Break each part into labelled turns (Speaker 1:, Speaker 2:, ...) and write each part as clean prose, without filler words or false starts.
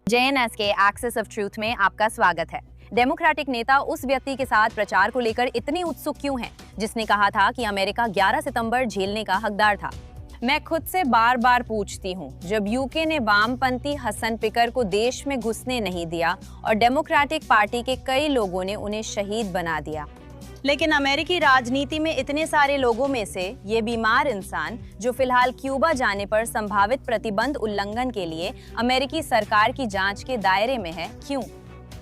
Speaker 1: JNS के access of truth में आपका स्वागत है। डेमोक्रेटिक नेता उस व्यक्ति के साथ प्रचार को लेकर इतनी उत्सुक क्यों हैं, जिसने कहा था कि अमेरिका 11 सितंबर झेलने का हकदार था। मैं खुद से बार बार पूछती हूँ, जब यूके ने वामपंथी हसन पिकर को देश में घुसने नहीं दिया और डेमोक्रेटिक पार्टी के कई लोगों ने उन्हें शहीद बना दिया, लेकिन अमेरिकी राजनीति में इतने सारे लोगों में से ये बीमार इंसान, जो फिलहाल क्यूबा जाने पर संभावित प्रतिबंध उल्लंघन के लिए अमेरिकी सरकार की जांच के दायरे में है, क्यों?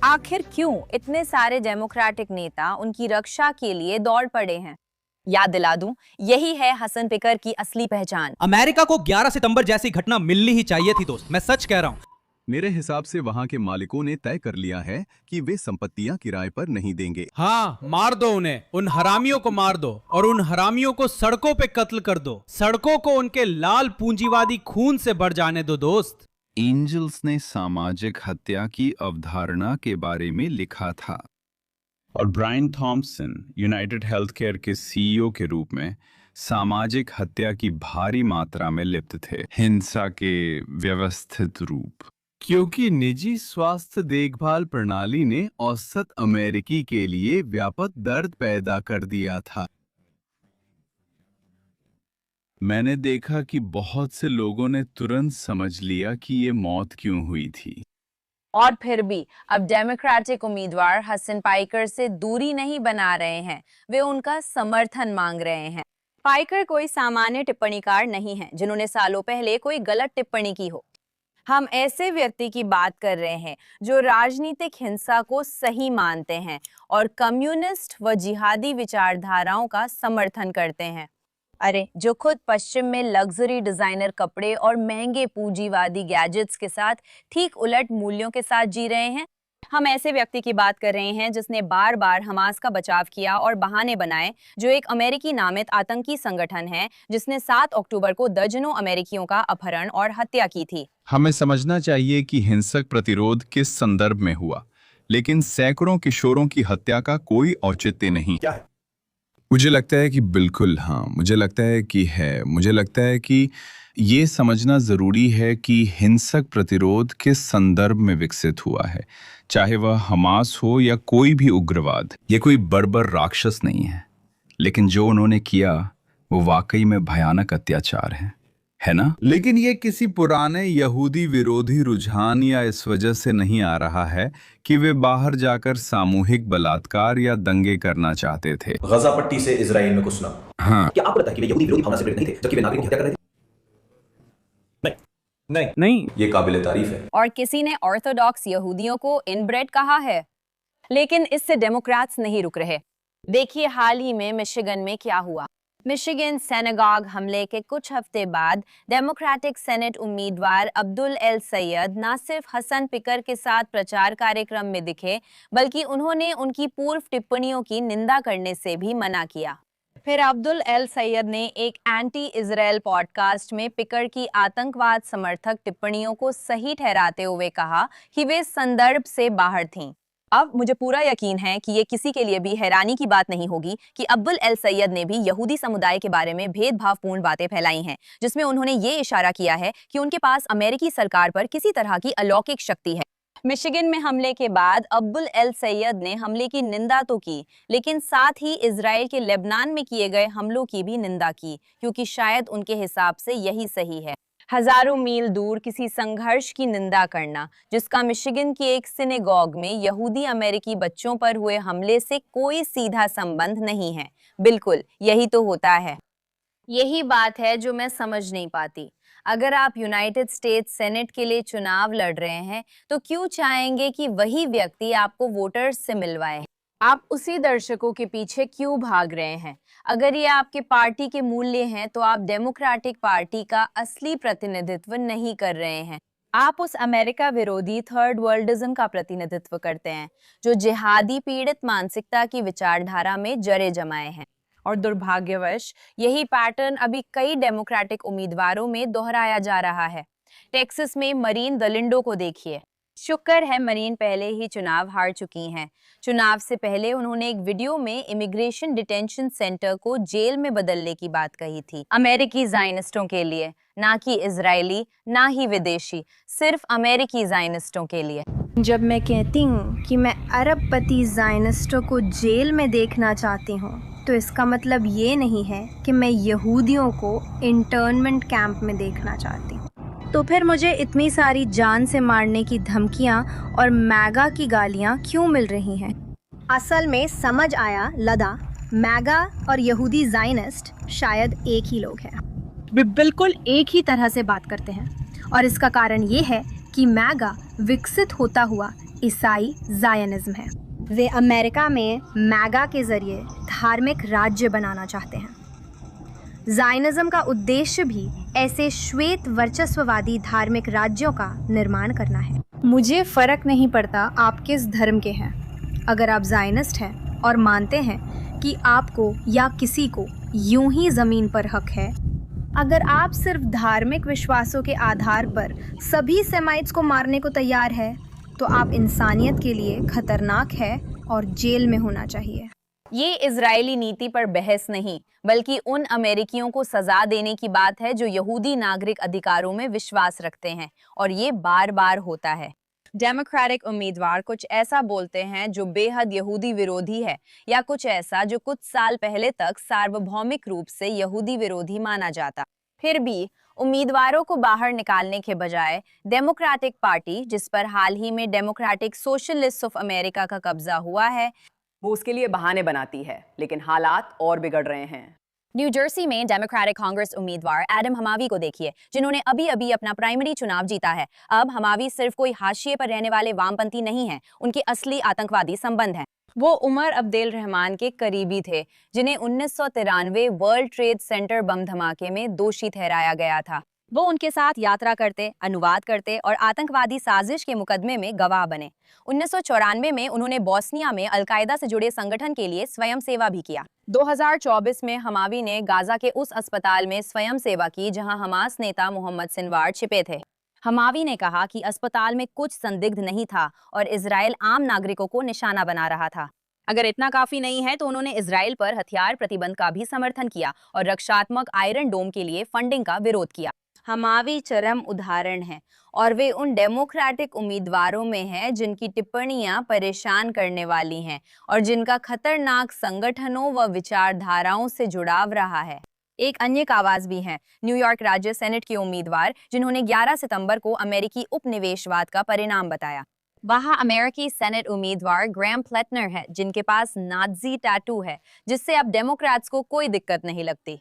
Speaker 1: आखिर क्यों इतने सारे डेमोक्रेटिक नेता उनकी रक्षा के लिए दौड़ पड़े हैं? याद दिला दूं, यही है हसन पिकर की असली पहचान।
Speaker 2: अमेरिका को 11 सितंबर जैसी घटना मिलनी ही चाहिए थी दोस्त, मैं सच कह रहा हूँ।
Speaker 3: मेरे हिसाब से वहाँ के मालिकों ने तय कर लिया है कि वे संपत्तियां किराए पर नहीं देंगे।
Speaker 2: हाँ, मार दो उन्हें, उन हरामियों को मार दो और उन हरामियों को सड़कों पे कत्ल कर दो। सड़कों को उनके लाल पूंजीवादी खून से भर जाने दो दोस्त।
Speaker 4: एंजल्स ने सामाजिक हत्या की अवधारणा के बारे में लिखा था और ब्रायन थॉमसन यूनाइटेड हेल्थकेयर के सीईओ के रूप में सामाजिक हत्या की भारी मात्रा में लिप्त थे, हिंसा के व्यवस्थित रूप। क्योंकि निजी स्वास्थ्य देखभाल प्रणाली ने औसत अमेरिकी के लिए व्यापक दर्द पैदा कर दिया था। मैंने देखा कि बहुत से लोगों ने तुरंत समझ लिया कि ये मौत क्यों हुई थी।
Speaker 1: और फिर भी अब डेमोक्रेटिक उम्मीदवार हसन पाइकर से दूरी नहीं बना रहे हैं, वे उनका समर्थन मांग रहे हैं। पाइकर कोई सामान्य टिप्पणीकार नहीं है जिन्होंने सालों पहले कोई गलत टिप्पणी की हो। हम ऐसे व्यक्ति की बात कर रहे हैं जो राजनीतिक हिंसा को सही मानते हैं और कम्युनिस्ट व जिहादी विचारधाराओं का समर्थन करते हैं। अरे, जो खुद पश्चिम में लग्जरी डिजाइनर कपड़े और महंगे पूंजीवादी गैजेट्स के साथ ठीक उलट मूल्यों के साथ जी रहे हैं। हम ऐसे व्यक्ति की बात कर रहे हैं जिसने बार बार हमास का बचाव किया और बहाने बनाए, जो एक अमेरिकी नामित आतंकी संगठन है जिसने 7 अक्टूबर को दर्जनों अमेरिकियों का अपहरण और हत्या की थी।
Speaker 4: हमें समझना चाहिए कि हिंसक प्रतिरोध किस संदर्भ में हुआ, लेकिन सैकड़ों किशोरों की हत्या का कोई औचित्य नहीं। क्या है? मुझे लगता है कि बिल्कुल हाँ, मुझे लगता है कि है। मुझे लगता है कि ये समझना जरूरी है कि हिंसक प्रतिरोध किस संदर्भ में विकसित हुआ है, चाहे वह हमास हो या कोई भी उग्रवाद। ये कोई बर्बर राक्षस नहीं है, लेकिन जो उन्होंने किया वो वाकई में भयानक अत्याचार है ना? लेकिन ये किसी पुराने यहूदी विरोधी रुझान या इस वजह से नहीं आ रहा है कि वे बाहर जाकर सामूहिक बलात्कार या दंगे करना चाहते थे।
Speaker 5: गजा पट्टी से इजराइल में घुसना।
Speaker 4: हाँ,
Speaker 5: क्या आपको लगता है कि वे यहूदी विरोधी भावना से प्रेरित नहीं थे जबकि वे नागरिकों की हत्या कर रहे थे? नहीं, ये काबिले तारीफ है।
Speaker 1: और किसी ने ऑर्थोडॉक्स यहूदियों को इनब्रेड कहा है। लेकिन इससे डेमोक्रेट्स नहीं रुक रहे। देखिए हाल ही में मिशिगन में क्या हुआ। मिशिगन सिनेगॉग हमले के कुछ हफ्ते बाद डेमोक्रेटिक सेनेट उम्मीदवार अब्दुल एल सैयद न सिर्फ हसन पिकर के साथ प्रचार कार्यक्रम में दिखे, बल्कि उन्होंने उनकी पूर्व टिप्पणियों की निंदा करने से भी मना किया। फिर अब्दुल एल सैयद ने एक एंटी इजराइल पॉडकास्ट में पिकर की आतंकवाद समर्थक टिप्पणियों को सही ठहराते हुए कहा कि वे संदर्भ से बाहर थीं। अब मुझे पूरा यकीन है कि ये किसी के लिए भी हैरानी की बात नहीं होगी कि अब्दुल एल सैयद ने भी यहूदी समुदाय के बारे में भेदभावपूर्ण बातें फैलाई हैं, जिसमें उन्होंने ये इशारा किया है कि उनके पास अमेरिकी सरकार पर किसी तरह की अलौकिक शक्ति है। मिशिगन में हमले के बाद अब्दुल एल सैयद ने हमले की निंदा तो की, लेकिन साथ ही इजराइल के लेबनान में किए गए हमलों की भी निंदा की, क्योंकि शायद उनके हिसाब से यही सही है। हजारों मील दूर किसी संघर्ष की निंदा करना, जिसका मिशिगन की एक सिनेगॉग में यहूदी अमेरिकी बच्चों पर हुए हमले से कोई सीधा संबंध नहीं है। बिल्कुल यही तो होता है। यही बात है जो मैं समझ नहीं पाती। अगर आप यूनाइटेड स्टेट्स सेनेट के लिए चुनाव लड़ रहे हैं, तो क्यों चाहेंगे कि वही व्यक्ति आपको वोटर्स से मिलवाए? आप उसी दर्शकों के पीछे क्यों भाग रहे हैं? अगर ये आपके पार्टी के मूल्य हैं, तो आप डेमोक्रेटिक पार्टी का असली प्रतिनिधित्व नहीं कर रहे हैं। आप उस अमेरिका विरोधी थर्ड वर्ल्डिज्म का प्रतिनिधित्व करते हैं, जो जिहादी पीड़ित मानसिकता की विचारधारा में जड़ें जमाए हैं। और दुर्भाग्यवश यही पैटर्न अभी कई डेमोक्रेटिक उम्मीदवारों में दोहराया जा रहा है। टेक्सास में मरीन दलिंडो को देखिए। शुक्र है मरीन पहले ही चुनाव हार चुकी हैं। चुनाव से पहले उन्होंने एक वीडियो में इमिग्रेशन डिटेंशन सेंटर को जेल में बदलने की बात कही थी, अमेरिकी ज़ायनिस्टों के लिए, ना कि इजरायली ना ही विदेशी, सिर्फ अमेरिकी ज़ायनिस्टों के लिए।
Speaker 6: जब मैं कहती हूँ कि मैं अरबपति ज़ायनिस्टों को जेल में देखना चाहती हूँ, तो इसका मतलब ये नहीं है कि मैं यहूदियों को इंटर्नमेंट कैंप में देखना चाहती हूँ। तो फिर मुझे इतनी सारी जान से मारने की धमकियाँ और मैगा की गालियाँ क्यों मिल रही हैं? असल में समझ आया, लदा, मैगा और यहूदी ज़ायनिस्ट शायद एक ही लोग हैं। वे बिल्कुल एक ही तरह से बात करते हैं, और इसका कारण ये है कि मैगा विकसित होता हुआ ईसाई ज़ायनिज़्म है। वे अमेरिका में मैगा के ज़रिए धार्मिक राज्य बनाना चाहते हैं। ज़ायनिज़्म का उद्देश्य भी ऐसे श्वेत वर्चस्ववादी धार्मिक राज्यों का निर्माण करना है। मुझे फ़र्क नहीं पड़ता आप किस धर्म के हैं। अगर आप ज़ायनिस्ट हैं और मानते हैं कि आपको या किसी को यूं ही ज़मीन पर हक है, अगर आप सिर्फ धार्मिक विश्वासों के आधार पर सभी सेमाइट्स को मारने को तैयार है, तो आप इंसानियत के लिए खतरनाक है और जेल में होना चाहिए।
Speaker 1: ये इजरायली नीति पर बहस नहीं, बल्कि उन अमेरिकियों को सजा देने की बात है जो यहूदी नागरिक अधिकारों में विश्वास रखते हैं, और ये बार बार होता है। डेमोक्रेटिक उम्मीदवार कुछ ऐसा बोलते हैं जो बेहद यहूदी विरोधी है, या कुछ ऐसा जो कुछ साल पहले तक सार्वभौमिक रूप से यहूदी विरोधी माना जाता। फिर भी उम्मीदवारों को बाहर निकालने के बजाय डेमोक्रेटिक पार्टी, जिस पर हाल ही में डेमोक्रेटिक सोशलिस्ट ऑफ अमेरिका का कब्जा हुआ है,
Speaker 7: वो उसके लिए बहाने बनाती है, लेकिन हालात और बिगड़ रहे हैं।
Speaker 1: न्यू जर्सी में डेमोक्रेटिक कांग्रेस उम्मीदवार एडम हमावी को देखिए, जिन्होंने अभी अभी अपना प्राइमरी चुनाव जीता है। अब हमावी सिर्फ कोई हाशिए पर रहने वाले वामपंथी नहीं हैं, उनके असली आतंकवादी संबंध हैं। वो उमर अब्देल रहमान के करीबी थे, जिन्हें 1993 वर्ल्ड ट्रेड सेंटर बम धमाके में दोषी ठहराया गया था। वो उनके साथ यात्रा करते, अनुवाद करते और आतंकवादी साजिश के मुकदमे में गवाह बने। 1994 में उन्होंने बोस्निया में अलकायदा से जुड़े संगठन के लिए स्वयं सेवा भी किया। 2024 में हमावी ने गाजा के उस अस्पताल में स्वयं सेवा की जहां हमास नेता मोहम्मद सिनवार छिपे थे। हमावी ने कहा कि अस्पताल में कुछ संदिग्ध नहीं था और इजराइल आम नागरिकों को निशाना बना रहा था। अगर इतना काफी नहीं है तो उन्होंने इजराइल पर हथियार प्रतिबंध का भी समर्थन किया और रक्षात्मक आयरन डोम के लिए फंडिंग का विरोध किया। हमावी चरम उदाहरण है, और वे उन डेमोक्रेटिक उम्मीदवारों में हैं जिनकी टिप्पणियां परेशान करने वाली हैं और जिनका खतरनाक संगठनों व विचारधाराओं से जुड़ाव रहा है। एक अन्य आवाज भी है, न्यूयॉर्क राज्य सेनेट के उम्मीदवार, जिन्होंने 11 सितंबर को अमेरिकी उपनिवेशवाद का परिणाम बताया। वहाँ अमेरिकी सेनेट उम्मीदवार ग्रैम प्लेटनर है, जिनके पास नाज़ी टैटू है, जिससे अब डेमोक्रेट्स को कोई दिक्कत नहीं लगती।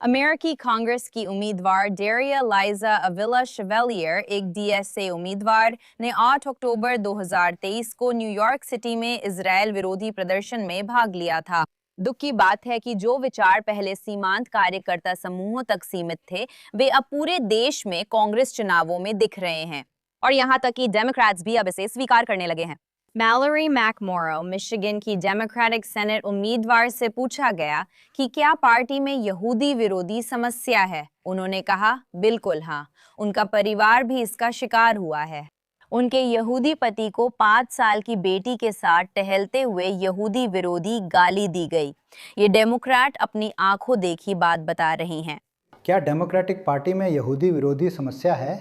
Speaker 1: अमेरिकी कांग्रेस की उम्मीदवार डेरिया लाइजा अविला शेवेलियर, एक डीएसए उम्मीदवार, ने 8 अक्टूबर 2023 को न्यूयॉर्क सिटी में इजराइल विरोधी प्रदर्शन में भाग लिया था। दुख की बात है कि जो विचार पहले सीमांत कार्यकर्ता समूहों तक सीमित थे, वे अब पूरे देश में कांग्रेस चुनावों में दिख रहे हैं, और यहाँ तक कि डेमोक्रेट्स भी अब इसे स्वीकार करने लगे हैं। मैलोरी मैकमोरो, मिशिगन की डेमोक्रेटिक सेनेट उम्मीदवार, से पूछा गया कि क्या पार्टी में यहूदी विरोधी समस्या है। उन्होंने कहा, बिल्कुल हाँ, उनका परिवार भी इसका शिकार हुआ है। उनके यहूदी पति को 5 साल की बेटी के साथ टहलते हुए यहूदी विरोधी गाली दी गई। ये डेमोक्रेट अपनी आंखों देखी बात बता रही हैं।
Speaker 8: क्या डेमोक्रेटिक पार्टी में यहूदी विरोधी समस्या है?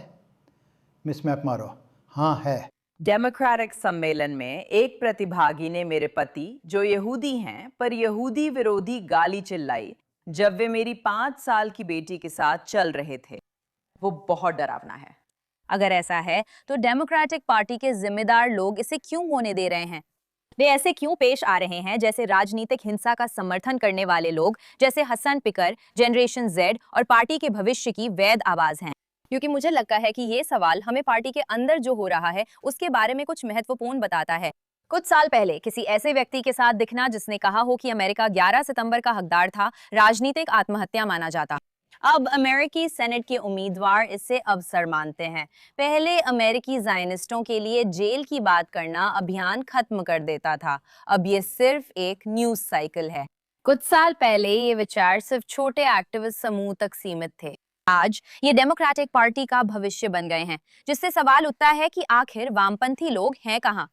Speaker 8: मिस मैकमोरो, हाँ है।
Speaker 7: डेमोक्रेटिक सम्मेलन में एक प्रतिभागी ने मेरे पति, जो यहूदी हैं, पर यहूदी विरोधी गाली चिल्लाई जब वे मेरी 5 साल की बेटी के साथ चल रहे थे। वो बहुत डरावना है।
Speaker 1: अगर ऐसा है तो डेमोक्रेटिक पार्टी के जिम्मेदार लोग इसे क्यों होने दे रहे हैं? वे ऐसे क्यों पेश आ रहे हैं जैसे राजनीतिक हिंसा का समर्थन करने वाले लोग, जैसे हसन पिकर, जनरेशन जेड और पार्टी के भविष्य की वैध आवाज हैं? क्योंकि मुझे लगता है कि ये सवाल हमें पार्टी के अंदर जो हो रहा है उसके बारे में कुछ महत्वपूर्ण बताता है। कुछ साल पहले किसी ऐसे व्यक्ति के साथ दिखना जिसने कहा हो कि अमेरिका 11 सितंबर का हकदार था, राजनीतिक आत्महत्या माना जाता। अब अमेरिकी सेनेट के उम्मीदवार इससे अवसर मानते हैं। पहले अमेरिकी ज़ायनिस्टों के लिए जेल की बात करना अभियान खत्म कर देता था, अब ये सिर्फ एक न्यूज़ साइकिल है। कुछ साल पहले ये विचार सिर्फ छोटे एक्टिविस्ट समूह तक सीमित थे। आज ये डेमोक्रेटिक पार्टी का भविष्य बन गए हैं, जिससे सवाल उठता है कि आखिर वामपंथी लोग हैं कहाँ।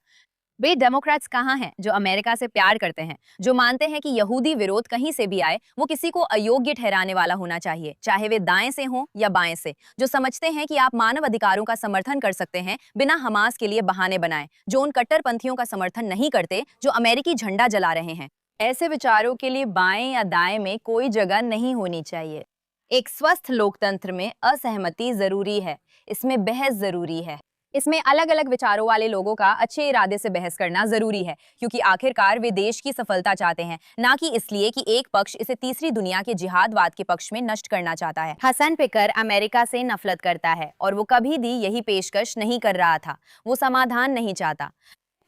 Speaker 1: वे डेमोक्रेट्स कहाँ हैं जो अमेरिका से प्यार करते हैं, जो मानते हैं कि यहूदी विरोध कहीं से भी आए वो किसी को अयोग्य ठहराने वाला होना चाहिए, चाहे वे दाएं से हों या बाएं से, जो समझते हैं कि आप मानव अधिकारों का समर्थन कर सकते हैं बिना हमास के लिए बहाने बनाए, जो उन कट्टरपंथियों का समर्थन नहीं करते जो अमेरिकी झंडा जला रहे हैं। ऐसे विचारों के लिए बाएं या दाएं में कोई जगह नहीं होनी चाहिए। एक स्वस्थ लोकतंत्र में असहमति जरूरी है, इसमें बहस जरूरी है, इसमें अलग अलग विचारों वाले लोगों का अच्छे इरादे से बहस करना जरूरी है, क्योंकि आखिरकार वे देश की सफलता चाहते हैं, ना कि इसलिए कि एक पक्ष इसे तीसरी दुनिया के जिहादवाद के पक्ष में नष्ट करना चाहता है। हसन पिकर अमेरिका से नफरत करता है और वो कभी भी यही पेशकश नहीं कर रहा था। वो समाधान नहीं चाहता।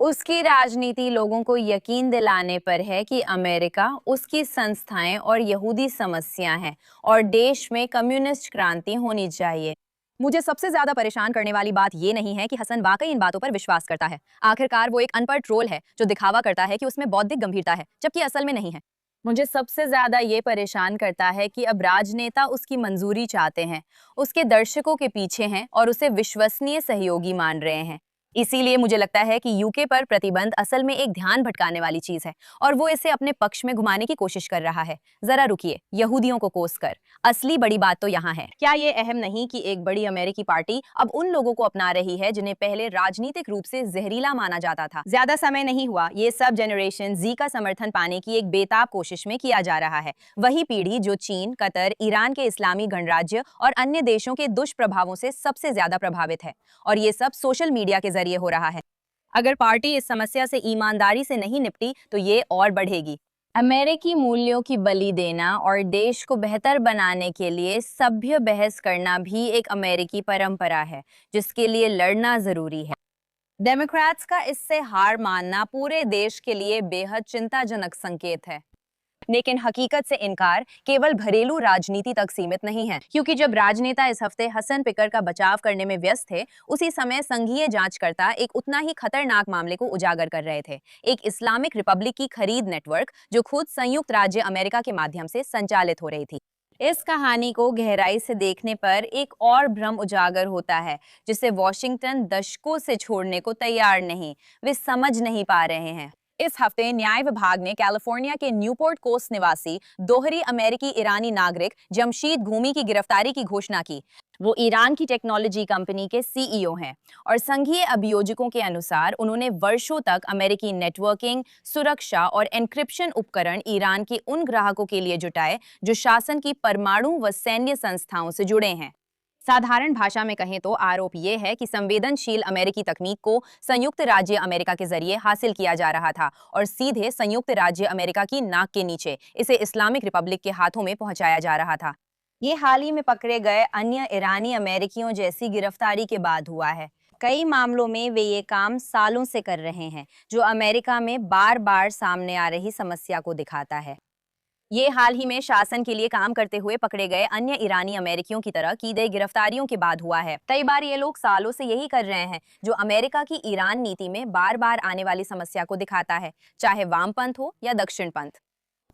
Speaker 1: उसकी राजनीति लोगों को यकीन दिलाने पर है कि अमेरिका, उसकी संस्थाएं और यहूदी समस्या हैं और देश में कम्युनिस्ट क्रांति होनी चाहिए। मुझे सबसे ज्यादा परेशान करने वाली बात ये नहीं है कि हसन वाकई इन बातों पर विश्वास करता है। आखिरकार वो एक अनपढ़ ट्रोल है जो दिखावा करता है कि उसमें बौद्धिक गंभीरता है, जबकि असल में नहीं है। मुझे सबसे ज्यादा ये परेशान करता है कि अब राजनेता उसकी मंजूरी चाहते हैं, उसके दर्शकों के पीछे हैं और उसे विश्वसनीय सहयोगी मान रहे हैं। इसीलिए मुझे लगता है कि यूके पर प्रतिबंध असल में एक ध्यान भटकाने वाली चीज है और वो इसे अपने पक्ष में घुमाने की कोशिश कर रहा है। जरा रुकिए, यहूदियों को कोस कर। असली बड़ी बात तो यहाँ है। क्या ये अहम नहीं कि एक बड़ी अमेरिकी पार्टी अब उन लोगों को अपना रही है जिन्हें पहले राजनीतिक रूप से जहरीला माना जाता था। ज्यादा समय नहीं हुआ, ये सब जनरेशन जी का समर्थन पाने की एक बेताब कोशिश में किया जा रहा है। वही पीढ़ी जो चीन, कतर, ईरान के इस्लामी गणराज्य और अन्य देशों के दुष्प्रभावों से सबसे ज्यादा प्रभावित है, और ये सब सोशल मीडिया के जरिए हो रहा है। अगर पार्टी इस समस्या से ईमानदारी से नहीं निपटी तो ये और बढ़ेगी। अमेरिकी मूल्यों की बलि देना और देश को बेहतर बनाने के लिए सभ्य बहस करना भी एक अमेरिकी परंपरा है, जिसके लिए लड़ना जरूरी है। डेमोक्रेट्स का इससे हार मानना पूरे देश के लिए बेहद चिंताजनक संकेत है। लेकिन हकीकत से इनकार केवल घरेलू राजनीति तक सीमित नहीं है, क्योंकि जब राजनेता इस हफ्ते हसन पिकर का बचाव करने में व्यस्त थे, उसी समय संघीय जांचकर्ता एक उतना ही खतरनाक मामले को उजागर कर रहे थे। एक इस्लामिक रिपब्लिक की खरीद नेटवर्क जो खुद संयुक्त राज्य अमेरिका के माध्यम से संचालित हो रही थी। इस कहानी को गहराई से देखने पर एक और भ्रम उजागर होता है, जिसे वॉशिंगटन दशकों से छोड़ने को तैयार नहीं, वे समझ नहीं पा रहे हैं। इस हफ्ते न्याय विभाग ने कैलिफोर्निया के न्यूपोर्ट कोस्ट निवासी दोहरी अमेरिकी ईरानी नागरिक जमशीद घूमी की गिरफ्तारी की घोषणा की। वो ईरान की टेक्नोलॉजी कंपनी के सीईओ हैं और संघीय अभियोजकों के अनुसार उन्होंने वर्षों तक अमेरिकी नेटवर्किंग, सुरक्षा और एन्क्रिप्शन उपकरण ईरान के उन ग्राहकों के लिए जुटाए जो शासन की परमाणु व सैन्य संस्थाओं से जुड़े हैं। साधारण भाषा में कहें तो आरोप यह है कि संवेदनशील अमेरिकी तकनीक को संयुक्त राज्य अमेरिका के जरिए हासिल किया जा रहा था और सीधे संयुक्त राज्य अमेरिका की नाक के नीचे इसे इस्लामिक रिपब्लिक के हाथों में पहुंचाया जा रहा था। ये हाल ही में पकड़े गए अन्य ईरानी अमेरिकियों जैसी गिरफ्तारी के बाद हुआ है। कई मामलों में वे ये काम सालों से कर रहे हैं, जो अमेरिका में बार बार सामने आ रही समस्या को दिखाता है। ये हाल ही में शासन के लिए काम करते हुए पकड़े गए अन्य ईरानी अमेरिकियों की तरह की गई गिरफ्तारियों के बाद हुआ है। कई बार ये लोग सालों से यही कर रहे हैं, जो अमेरिका की ईरान नीति में बार बार आने वाली समस्या को दिखाता है, चाहे वामपंथ हो या दक्षिणपंथ।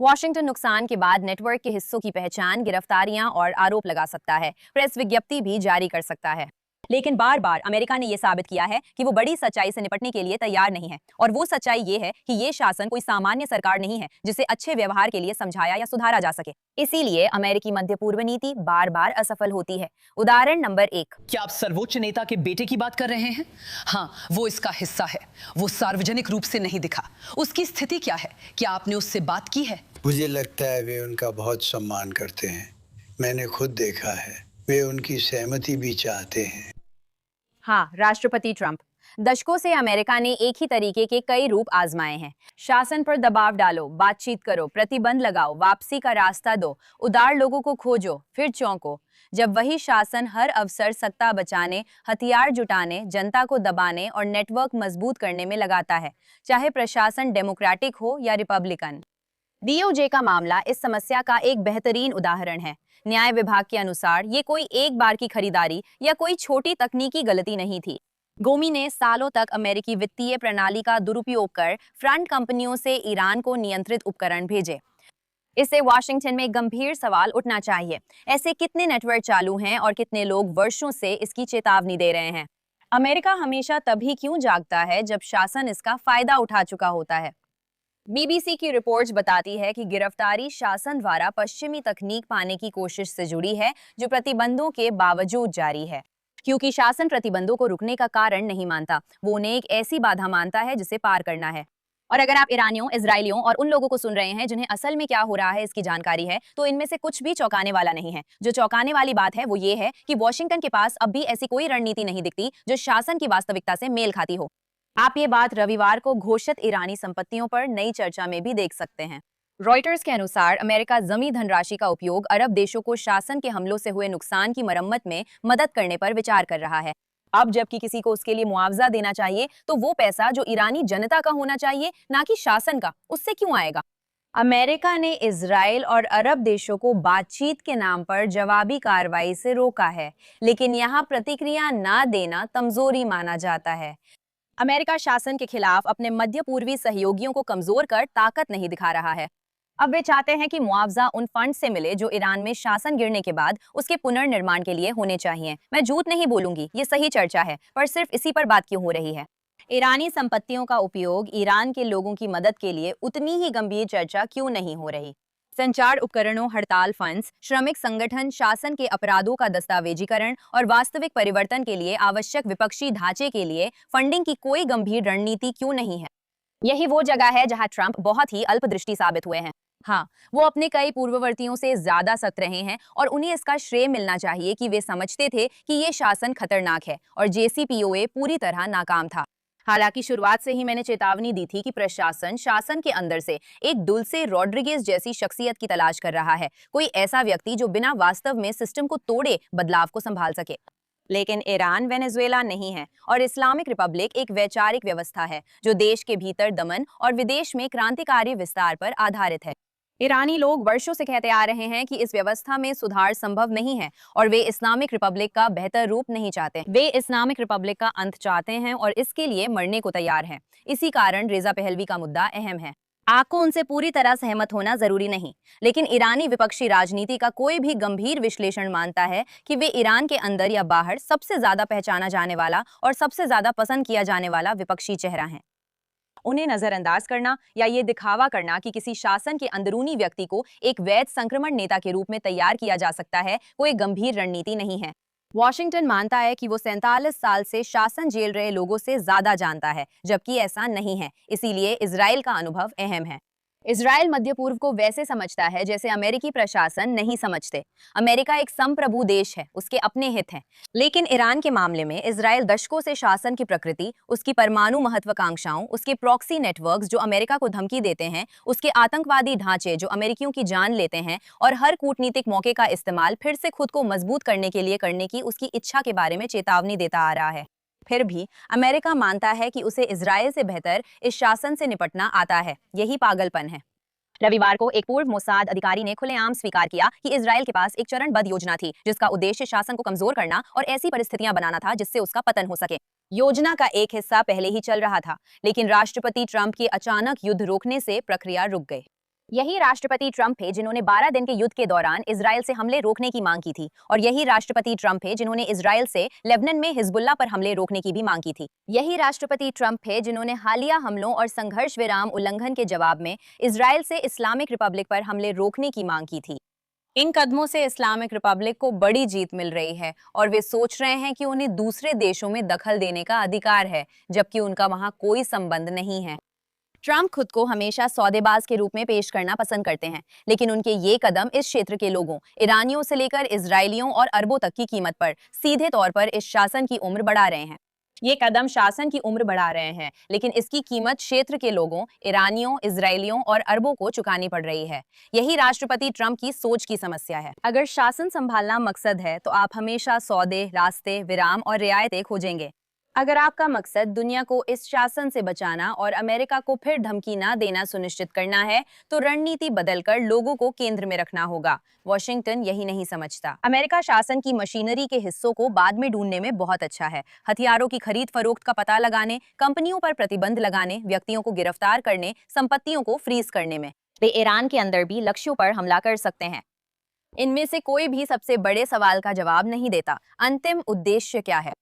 Speaker 1: वॉशिंगटन नुकसान के बाद नेटवर्क के हिस्सों की पहचान, गिरफ्तारियां और आरोप लगा सकता है, प्रेस विज्ञप्ति भी जारी कर सकता है। लेकिन बार बार अमेरिका ने यह साबित किया है कि वो बड़ी सच्चाई से निपटने के लिए तैयार नहीं है, और वो सच्चाई ये है कि ये शासन कोई सामान्य सरकार नहीं है जिसे अच्छे व्यवहार के लिए समझाया या सुधारा जा सके। इसीलिए अमेरिकी मध्य पूर्व नीति बार बार असफल होती है। उदाहरण नंबर 1,
Speaker 9: क्या आप सर्वोच्च नेता के बेटे की बात कर रहे हैं? हाँ, वो इसका हिस्सा है। वो सार्वजनिक रूप से नहीं दिखा। उसकी स्थिति क्या है? क्या आपने उससे बात की है?
Speaker 10: मुझे लगता है वे उनका बहुत सम्मान करते हैं। मैंने खुद देखा है, वे उनकी सहमति भी चाहते हैं।
Speaker 1: हाँ, राष्ट्रपति ट्रंप। दशकों से अमेरिका ने एक ही तरीके के कई रूप आजमाए हैं। शासन पर दबाव डालो, बातचीत करो, प्रतिबंध लगाओ, वापसी का रास्ता दो, उदार लोगों को खोजो, फिर चौंको। जब वही शासन हर अवसर सत्ता बचाने, हथियार जुटाने, जनता को दबाने और नेटवर्क मजबूत करने में लगाता है, चाहे प्रशासन डेमोक्रेटिक हो या रिपब्लिकन। डीओजे का मामला इस समस्या का एक बेहतरीन उदाहरण है। न्याय विभाग के अनुसार ये कोई एक बार की खरीदारी या कोई छोटी तकनीकी गलती नहीं थी। गोमी ने सालों तक अमेरिकी वित्तीय प्रणाली का दुरुपयोग कर फ्रंट कंपनियों से ईरान को नियंत्रित उपकरण भेजे। इससे वाशिंगटन में एक गंभीर सवाल उठना चाहिए। ऐसे कितने नेटवर्क चालू हैं और कितने लोग वर्षों से इसकी चेतावनी दे रहे हैं? अमेरिका हमेशा तभी क्यों जागता है जब शासन इसका फायदा उठा चुका होता है? बीबीसी की रिपोर्ट्स बताती है कि गिरफ्तारी शासन द्वारा पश्चिमी तकनीक पाने की कोशिश से जुड़ी है, जो प्रतिबंधों के बावजूद जारी है। क्योंकि शासन प्रतिबंधों को रुकने का कारण नहीं मानता, वो उन्हें एक ऐसी बाधा मानता है जिसे पार करना है। और अगर आप ईरानियों, इजरायलियों और उन लोगों को सुन रहे हैं जिन्हें असल में क्या हो रहा है इसकी जानकारी है, तो इनमें से कुछ भी चौंकाने वाला नहीं है। जो चौंकाने वाली बात है वो ये है कि वॉशिंगटन के पास अब भी ऐसी कोई रणनीति नहीं दिखती जो शासन की वास्तविकता से मेल खाती हो। आप ये बात रविवार को घोषित ईरानी संपत्तियों पर नई चर्चा में भी देख सकते हैं। रॉयटर्स के अनुसार अमेरिका जमी धनराशि का उपयोग अरब देशों को शासन के हमलों से हुए नुकसान की मरम्मत में मदद करने पर विचार कर रहा है। अब जबकि किसी को उसके लिए मुआवजा देना चाहिए, तो वो पैसा जो ईरानी जनता का होना चाहिए, ना कि शासन का, उससे क्यों आएगा? अमेरिका ने इजराइल और अरब देशों को बातचीत के नाम पर जवाबी कार्रवाई से रोका है, लेकिन यहाँ प्रतिक्रिया ना देना कमजोरी माना जाता है। अमेरिका शासन के खिलाफ अपने मध्य पूर्वी सहयोगियों को कमजोर कर ताकत नहीं दिखा रहा है। अब वे चाहते हैं कि मुआवजा उन फंड से मिले जो ईरान में शासन गिरने के बाद उसके पुनर्निर्माण के लिए होने चाहिए। मैं झूठ नहीं बोलूंगी, ये सही चर्चा है, पर सिर्फ इसी पर बात क्यों हो रही है? ईरानी संपत्तियों का उपयोग ईरान के लोगों की मदद के लिए उतनी ही गंभीर चर्चा क्यों नहीं हो रही? संचार उपकरणों, हड़ताल फंड्स, श्रमिक संगठन, शासन के अपराधों का दस्तावेजीकरण और वास्तविक परिवर्तन के लिए आवश्यक विपक्षी ढांचे के लिए फंडिंग की कोई गंभीर रणनीति क्यों नहीं है? यही वो जगह है जहां ट्रंप बहुत ही अल्पदृष्टि साबित हुए हैं। हाँ, वो अपने कई पूर्ववर्तियों से ज्यादा सख्त रहे हैं और उन्हें इसका श्रेय मिलना चाहिए कि वे समझते थे कि ये शासन खतरनाक है और JCPOA पूरी तरह नाकाम था। हालांकि शुरुआत से ही मैंने चेतावनी दी थी कि प्रशासन शासन के अंदर से एक डुल्से रॉड्रिगेज जैसी शख्सियत की तलाश कर रहा है, कोई ऐसा व्यक्ति जो बिना वास्तव में सिस्टम को तोड़े बदलाव को संभाल सके। लेकिन ईरान वेनेजुएला नहीं है और इस्लामिक रिपब्लिक एक वैचारिक व्यवस्था है जो देश के भीतर दमन और विदेश में क्रांतिकारी विस्तार पर आधारित है। ईरानी लोग वर्षों से कहते आ रहे हैं कि इस व्यवस्था में सुधार संभव नहीं है और वे इस्लामिक रिपब्लिक का बेहतर रूप नहीं चाहते। वे इस्लामिक रिपब्लिक का अंत चाहते हैं और इसके लिए मरने को तैयार हैं। इसी कारण रेजा पहलवी का मुद्दा अहम है। आपको उनसे पूरी तरह सहमत होना जरूरी नहीं, लेकिन ईरानी विपक्षी राजनीति का कोई भी गंभीर विश्लेषण मानता है कि वे ईरान के अंदर या बाहर सबसे ज्यादा पहचाना जाने वाला और सबसे ज्यादा पसंद किया जाने वाला विपक्षी चेहरा है। उन्हें नजरअंदाज करना या ये दिखावा करना कि किसी शासन के अंदरूनी व्यक्ति को एक वैध संक्रमण नेता के रूप में तैयार किया जा सकता है, कोई गंभीर रणनीति नहीं है। वॉशिंगटन मानता है कि वो 47 साल से शासन झेल रहे लोगों से ज्यादा जानता है, जबकि ऐसा नहीं है। इसीलिए इजराइल का अनुभव अहम है। इजराइल मध्य पूर्व को वैसे समझता है जैसे अमेरिकी प्रशासन नहीं समझते। अमेरिका एक संप्रभु देश है, उसके अपने हित हैं। लेकिन ईरान के मामले में इजराइल दशकों से शासन की प्रकृति, उसकी परमाणु महत्वाकांक्षाओं, उसके प्रॉक्सी नेटवर्क्स जो अमेरिका को धमकी देते हैं, उसके आतंकवादी ढांचे जो अमेरिकियों की जान लेते हैं और हर कूटनीतिक मौके का इस्तेमाल फिर से खुद को मजबूत करने के लिए करने की उसकी इच्छा के बारे में चेतावनी देता आ रहा है। फिर भी अमेरिका मानता है कि उसे इजराइल से बेहतर इस शासन से निपटना आता है। यही पागलपन है। रविवार को एक पूर्व मोसाद अधिकारी ने खुलेआम स्वीकार किया कि इजराइल के पास एक चरणबद्ध योजना थी जिसका उद्देश्य शासन को कमजोर करना और ऐसी परिस्थितियां बनाना था जिससे उसका पतन हो सके। योजना का एक हिस्सा पहले ही चल रहा था, लेकिन राष्ट्रपति ट्रंप के अचानक युद्ध रोकने से प्रक्रिया रुक गई। यही राष्ट्रपति ट्रंप है जिन्होंने 12 दिन के युद्ध के दौरान इजराइल से हमले रोकने की मांग की थी और यही राष्ट्रपति ट्रंप है जिन्होंने इजराइल से लेबनान में हिजबुल्लाह पर हमले रोकने की भी मांग की थी। यही राष्ट्रपति ट्रंप है जिन्होंने हालिया हमलों और संघर्ष विराम उल्लंघन के जवाब में इजराइल से इस्लामिक रिपब्लिक पर हमले रोकने की मांग की थी। इन कदमों से इस्लामिक रिपब्लिक को बड़ी जीत मिल रही है और वे सोच रहे हैं कि उन्हें दूसरे देशों में दखल देने का अधिकार है, जबकि उनका वहां कोई संबंध नहीं है। ट्रंप खुद को हमेशा सौदेबाज के रूप में पेश करना पसंद करते हैं, लेकिन उनके ये कदम इस क्षेत्र के लोगों, ईरानियों से लेकर इजरायलियों और अरबों तक की कीमत पर सीधे तौर पर इस शासन की उम्र बढ़ा रहे हैं। ये कदम शासन की उम्र बढ़ा रहे हैं, लेकिन इसकी कीमत क्षेत्र के लोगों, ईरानियों, इजरायलियों और अरबों को चुकानी पड़ रही है। यही राष्ट्रपति ट्रंप की सोच की समस्या है। अगर शासन संभालना मकसद है तो आप हमेशा सौदे, रास्ते, विराम और रियायतें खोजेंगे। अगर आपका मकसद दुनिया को इस शासन से बचाना और अमेरिका को फिर धमकी ना देना सुनिश्चित करना है, तो रणनीति बदलकर लोगों को केंद्र में रखना होगा। वॉशिंगटन यही नहीं समझता। अमेरिका शासन की मशीनरी के हिस्सों को बाद में ढूंढने में बहुत अच्छा है। हथियारों की खरीद फरोख्त का पता लगाने, कंपनियों पर प्रतिबंध लगाने, व्यक्तियों को गिरफ्तार करने, संपत्तियों को फ्रीज करने में। वे ईरान के अंदर भी लक्ष्यों पर हमला कर सकते हैं। इनमें से कोई भी सबसे बड़े सवाल का जवाब नहीं देता, अंतिम उद्देश्य क्या है?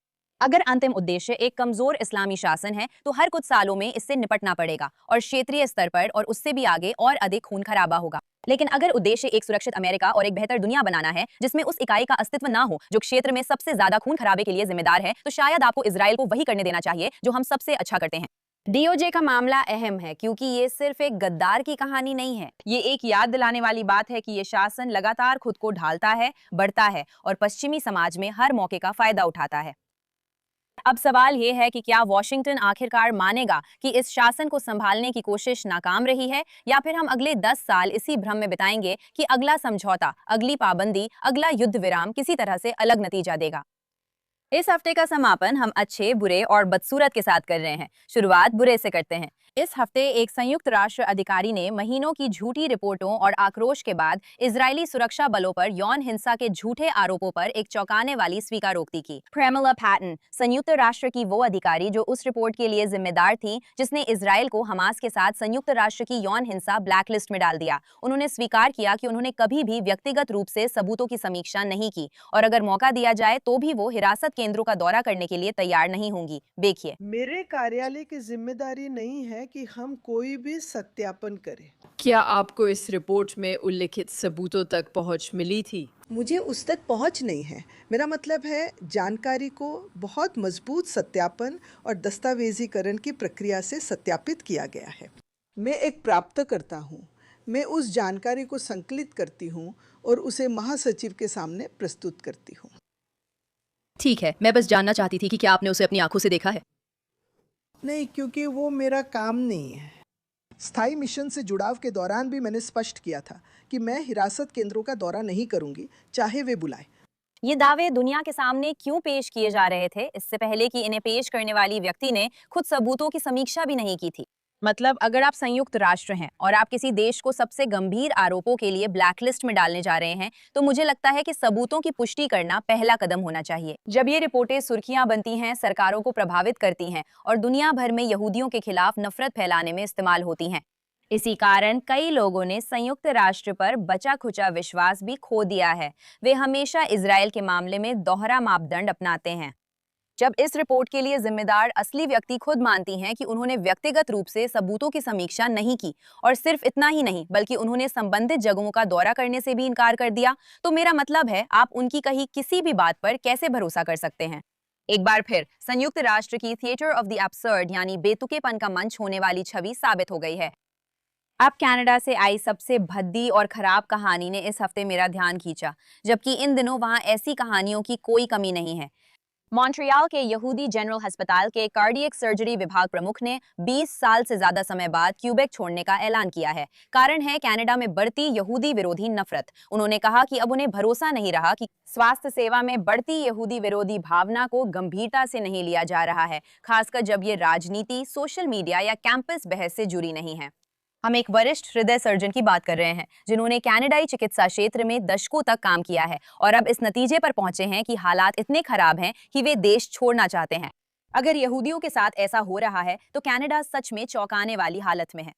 Speaker 1: अगर अंतिम उद्देश्य एक कमजोर इस्लामी शासन है तो हर कुछ सालों में इससे निपटना पड़ेगा और क्षेत्रीय स्तर पर और उससे भी आगे और अधिक खून खराबा होगा। लेकिन अगर उद्देश्य एक सुरक्षित अमेरिका और एक बेहतर दुनिया बनाना है जिसमें उस इकाई का अस्तित्व ना हो जो क्षेत्र में सबसे ज्यादा खून खराबे के लिए जिम्मेदार है, तो शायद आपको इजराइल को वही करने देना चाहिए जो हम सबसे अच्छा करते हैं। डीओजे का मामला अहम है क्योंकि ये सिर्फ एक गद्दार की कहानी नहीं है। ये एक याद दिलाने वाली बात है कि ये शासन लगातार खुद को ढालता है, बढ़ता है और पश्चिमी समाज में हर मौके का फायदा उठाता है। अब सवाल ये है कि क्या वॉशिंगटन आखिरकार मानेगा कि इस शासन को संभालने की कोशिश नाकाम रही है, या फिर हम अगले 10 साल इसी भ्रम में बिताएंगे कि अगला समझौता, अगली पाबंदी, अगला युद्ध विराम किसी तरह से अलग नतीजा देगा। इस हफ्ते का समापन हम अच्छे, बुरे और बदसूरत के साथ कर रहे हैं। शुरुआत बुरे से करते हैं। इस हफ्ते एक संयुक्त राष्ट्र अधिकारी ने महीनों की झूठी रिपोर्टों और आक्रोश के बाद इजरायली सुरक्षा बलों पर यौन हिंसा के झूठे आरोपों पर एक चौंकाने वाली स्वीकारोक्ति की। प्रेमिला पैटन, संयुक्त राष्ट्र की वो अधिकारी जो उस रिपोर्ट के लिए जिम्मेदार थी जिसने इजरायल को हमास के साथ संयुक्त राष्ट्र की यौन हिंसा ब्लैकलिस्ट में डाल दिया, उन्होंने स्वीकार किया कि उन्होंने कभी भी व्यक्तिगत रूप से सबूतों की समीक्षा नहीं की और अगर मौका दिया जाए तो भी वो हिरासत केंद्रों का दौरा करने के लिए तैयार नहीं होंगी। देखिए,
Speaker 11: मेरे कार्यालय की जिम्मेदारी नहीं है कि हम कोई भी सत्यापन करें।
Speaker 12: क्या आपको इस रिपोर्ट में उल्लिखित सबूतों तक पहुंच मिली थी?
Speaker 11: मुझे उस तक पहुंच नहीं है। मेरा मतलब है जानकारी को बहुत मजबूत सत्यापन और दस्तावेजीकरण की प्रक्रिया से सत्यापित किया गया है। मैं एक प्राप्तकर्ता हूँ। मैं उस जानकारी को संकलित करती हूँ और उसे महासचिव के सामने प्रस्तुत करती हूँ।
Speaker 12: ठीक है, मैं बस जानना चाहती थी कि क्या आपने उसे अपनी आंखों से देखा है?
Speaker 11: नहीं, क्योंकि वो मेरा काम नहीं है। स्थायी मिशन से जुड़ाव के दौरान भी मैंने स्पष्ट किया था कि मैं हिरासत केंद्रों का दौरा नहीं करूंगी, चाहे वे बुलाएं।
Speaker 1: ये दावे दुनिया के सामने क्यों पेश किए जा रहे थे, इससे पहले कि इन्हें पेश करने वाली व्यक्ति ने खुद सबूतों की समीक्षा भी नहीं की थी। मतलब अगर आप संयुक्त राष्ट्र हैं और आप किसी देश को सबसे गंभीर आरोपों के लिए ब्लैकलिस्ट में डालने जा रहे हैं, तो मुझे लगता है कि सबूतों की पुष्टि करना पहला कदम होना चाहिए। जब ये रिपोर्टें सुर्खियां बनती हैं, सरकारों को प्रभावित करती हैं और दुनिया भर में यहूदियों के खिलाफ नफरत फैलाने में इस्तेमाल होती हैं। इसी कारण कई लोगों ने संयुक्त राष्ट्र पर बचा खुचा विश्वास भी खो दिया है। वे हमेशा इजराइल के मामले में दोहरा मापदंड अपनाते हैं। जब इस रिपोर्ट के लिए जिम्मेदार असली व्यक्ति खुद मानती हैं कि उन्होंने व्यक्तिगत रूप से सबूतों की समीक्षा नहीं की और सिर्फ इतना ही नहीं बल्कि उन्होंने संबंधित जगहों का दौरा करने से भी इनकार कर दिया, तो मेरा मतलब है आप उनकी कही किसी भी बात पर कैसे भरोसा कर सकते हैं। एक बार फिर संयुक्त राष्ट्र की थिएटर ऑफ द एब्सर्ड यानी बेतुकेपन का मंच होने वाली छवि साबित हो गई है। अब कनाडा से आई सबसे भद्दी और खराब कहानी ने इस हफ्ते मेरा ध्यान खींचा, जबकि इन दिनों वहां ऐसी कहानियों की कोई कमी नहीं है। मॉन्ट्रियल के यहूदी जनरल अस्पताल के कार्डियक सर्जरी विभाग प्रमुख ने 20 साल से ज्यादा समय बाद क्यूबेक छोड़ने का ऐलान किया है। कारण है कनाडा में बढ़ती यहूदी विरोधी नफरत। उन्होंने कहा कि अब उन्हें भरोसा नहीं रहा कि स्वास्थ्य सेवा में बढ़ती यहूदी विरोधी भावना को गंभीरता से नहीं लिया जा रहा है, खासकर जब ये राजनीति, सोशल मीडिया या कैंपस बहस से जुड़ी नहीं है। हम एक वरिष्ठ हृदय सर्जन की बात कर रहे हैं जिन्होंने कनाडाई चिकित्सा क्षेत्र में दशकों तक काम किया है और अब इस नतीजे पर पहुंचे हैं कि हालात इतने खराब हैं कि वे देश छोड़ना चाहते हैं। अगर यहूदियों के साथ ऐसा हो रहा है तो कनाडा सच में चौंकाने वाली हालत में है।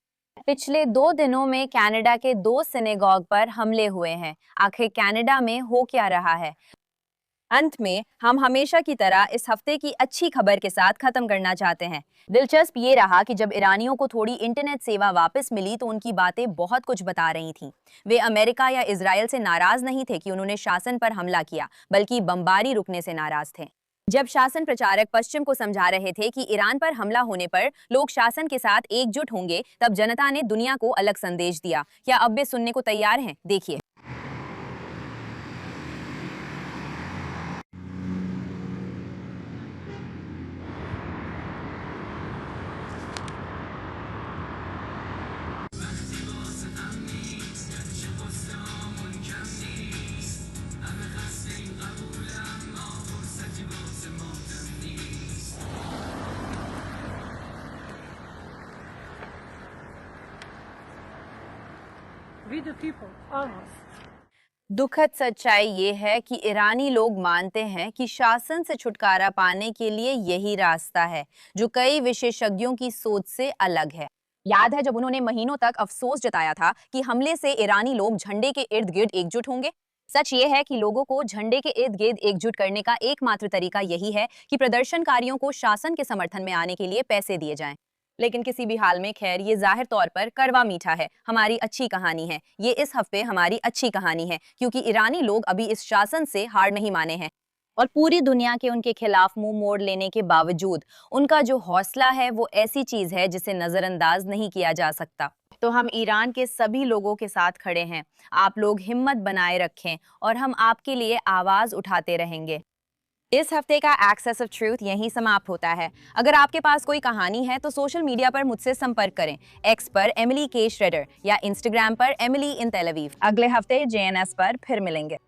Speaker 1: पिछले 2 दिनों में कनाडा के 2 सिनेगॉग पर हमले हुए हैं। आखिर कनाडा में हो क्या रहा है? अंत में हम हमेशा की तरह इस हफ्ते की अच्छी खबर के साथ खत्म करना चाहते हैं। दिलचस्प ये रहा कि जब ईरानियों को थोड़ी इंटरनेट सेवा वापस मिली तो उनकी बातें बहुत कुछ बता रही थीं। वे अमेरिका या इजराइल से नाराज नहीं थे कि उन्होंने शासन पर हमला किया, बल्कि बमबारी रुकने से नाराज थे। जब शासन प्रचारक पश्चिम को समझा रहे थे कि ईरान पर हमला होने पर लोग शासन के साथ एकजुट होंगे, तब जनता ने दुनिया को अलग संदेश दिया। क्या अब वे सुनने को तैयार हैं? देखिए। दुखद सच्चाई ये है कि ईरानी लोग मानते हैं कि शासन से छुटकारा पाने के लिए यही रास्ता है, जो कई विशेषज्ञों की सोच से अलग है। याद है जब उन्होंने महीनों तक अफसोस जताया था कि हमले से ईरानी लोग झंडे के इर्द गिर्द एकजुट होंगे। सच ये है कि लोगों को झंडे के इर्द गिर्द एकजुट करने का एकमात्र तरीका यही है कि प्रदर्शनकारियों को शासन के समर्थन में आने के लिए पैसे दिए जाएं। लेकिन किसी भी हाल में खैर ये जाहिर तौर पर कड़वा मीठा है, हमारी अच्छी कहानी है। ये इस हफ्ते हमारी अच्छी कहानी है क्योंकि ईरानी लोग अभी इस शासन से हार नहीं माने हैं और पूरी दुनिया के उनके खिलाफ मुंह मोड़ लेने के बावजूद उनका जो हौसला है वो ऐसी चीज है जिसे नजरअंदाज नहीं किया जा सकता। तो हम ईरान के सभी लोगों के साथ खड़े हैं। आप लोग हिम्मत बनाए रखें और हम आपके लिए आवाज उठाते रहेंगे। इस हफ्ते का एक्सेस ऑफ ट्रूथ यहीं समाप्त होता है। अगर आपके पास कोई कहानी है तो सोशल मीडिया पर मुझसे संपर्क करें। एक्स पर एमिली के श्रेडर या इंस्टाग्राम पर एमिली इन तेल अवीव। अगले हफ्ते JNS पर फिर मिलेंगे।